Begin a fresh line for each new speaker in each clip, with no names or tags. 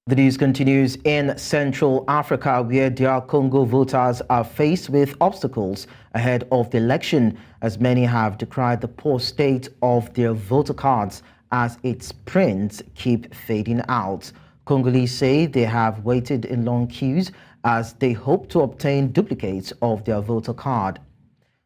The news continues in Central Africa, where DR Congo voters are faced with obstacles ahead of the election, as many have decried the poor state of their voter cards as its prints keep fading out. Congolese say they have waited in long queues as they hope to obtain duplicates of their voter card.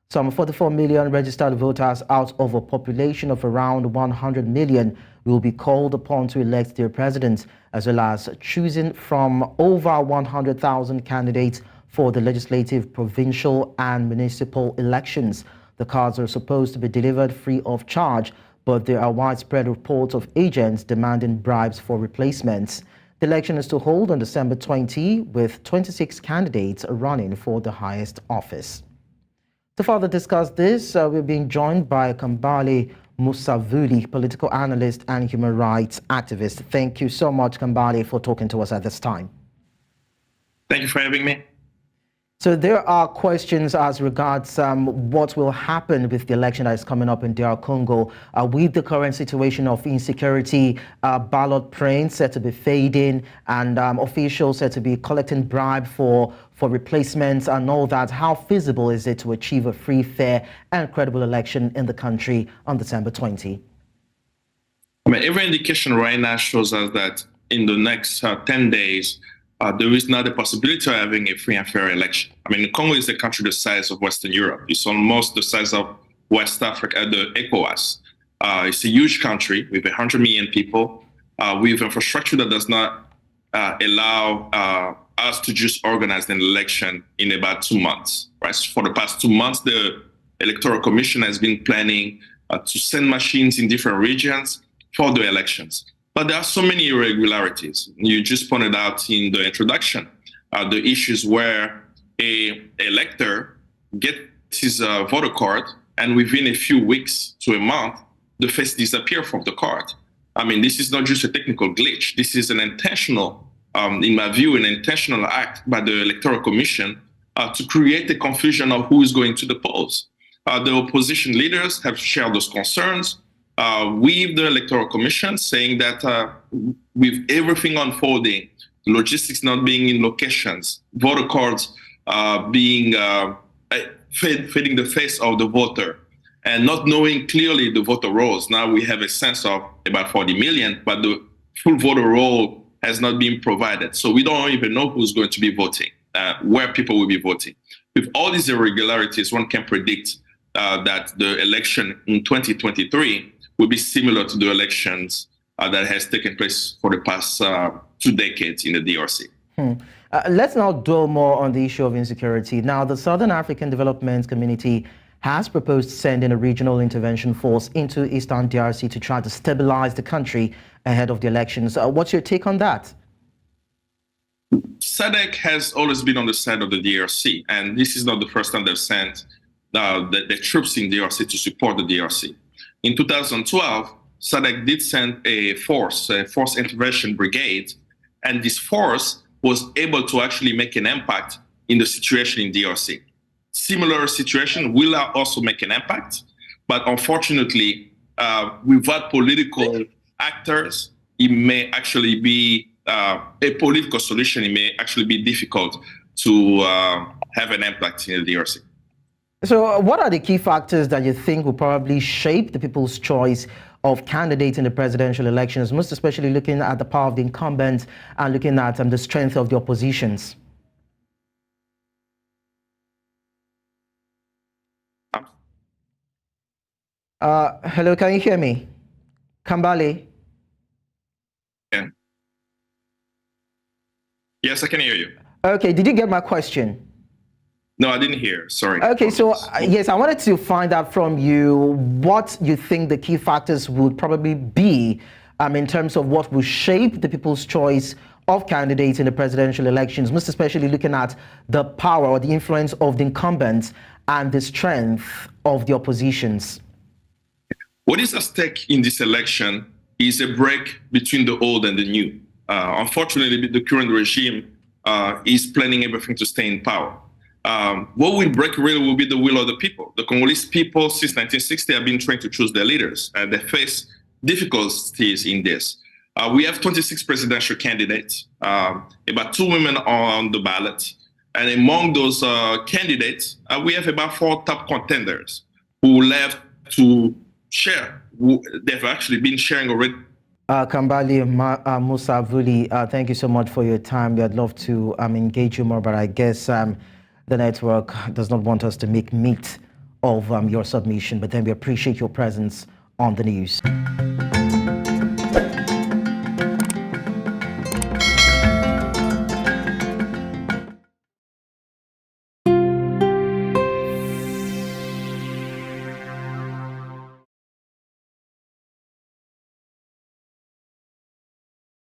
Some 44 million registered voters out of a population of around 100 million will be called upon to elect their president, as well as choosing from over 100,000 candidates for the legislative, provincial, and municipal elections. The cards are supposed to be delivered free of charge, but there are widespread reports of agents demanding bribes for replacements. The election is to hold on December 20, with 26 candidates running for the highest office. To further discuss this, we're being joined by Kambale Musavuli, political analyst and human rights activist. Thank you so much, Kambale, for talking to us at this time.
Thank you for having me.
So there are questions as regards what will happen with the election that is coming up in DR Congo with the current situation of insecurity, ballot prints said to be fading, and officials said to be collecting bribe for replacements and all that. How feasible is it to achieve a free, fair, and credible election in the country on December 20?
I mean, every indication right now shows us that in the next 10 days, there is not a possibility of having a free and fair election. I mean, Congo is a country the size of Western Europe. It's almost the size of West Africa, the ECOWAS. It's a huge country with 100 million people, with infrastructure that does not allow us to just organize an election in about 2 months. Right? So for the past 2 months, the Electoral Commission has been planning to send machines in different regions for the elections. But there are so many irregularities. You just pointed out in the introduction the issues where an elector gets his voter card, and within a few weeks to a month, the face disappears from the card. I mean, this is not just a technical glitch. This is an intentional, in my view, an intentional act by the Electoral Commission to create a confusion of who is going to the polls. The opposition leaders have shared those concerns with the Electoral Commission, saying that with everything unfolding, logistics not being in locations, voter cards being fading the face of the voter, and not knowing clearly the voter rolls. Now we have a sense of about 40 million, but the full voter roll has not been provided. So we don't even know who's going to be voting, where people will be voting. With all these irregularities, one can predict that the election in 2023 will be similar to the elections that has taken place for the past 2 decades in the DRC.
Let's now dwell more on the issue of insecurity. Now, the Southern African Development Community has proposed sending a regional intervention force into Eastern DRC to try to stabilize the country ahead of the elections. What's your take on that?
SADC has always been on the side of the DRC, and this is not the first time they've sent the troops in DRC to support the DRC. In 2012, SADC did send a force intervention brigade, and this force was able to actually make an impact in the situation in DRC. Similar situation will also make an impact, but unfortunately, without political actors, it may actually be a political solution. It may actually be difficult to have an impact in the DRC.
So what are the key factors that you think will probably shape the people's choice of candidates in the presidential elections, most especially looking at the power of the incumbents and looking at the strength of the oppositions? Hello, can you hear me? Kambale?
Yeah. Yes, I can hear you.
Okay, did you get my question?
No, I didn't hear. Sorry.
Okay, so yes, I wanted to find out from you what you think the key factors would probably be in terms of what will shape the people's choice of candidates in the presidential elections, most especially looking at the power or the influence of the incumbents and the strength of the oppositions.
What is at stake in this election is a break between the old and the new. Unfortunately, the current regime is planning everything to stay in power. What will break really will be the will of the people. The Congolese people since 1960 have been trying to choose their leaders, and they face difficulties in this. We have 26 presidential candidates. About 2 women are on the ballot. And among those candidates, we have about 4 top contenders who left to share. They've actually been sharing already.
Kambale Musavuli, thank you so much for your time. We'd love to engage you more, but I guess the network does not want us to make meat of your submission. But then we appreciate your presence on the news.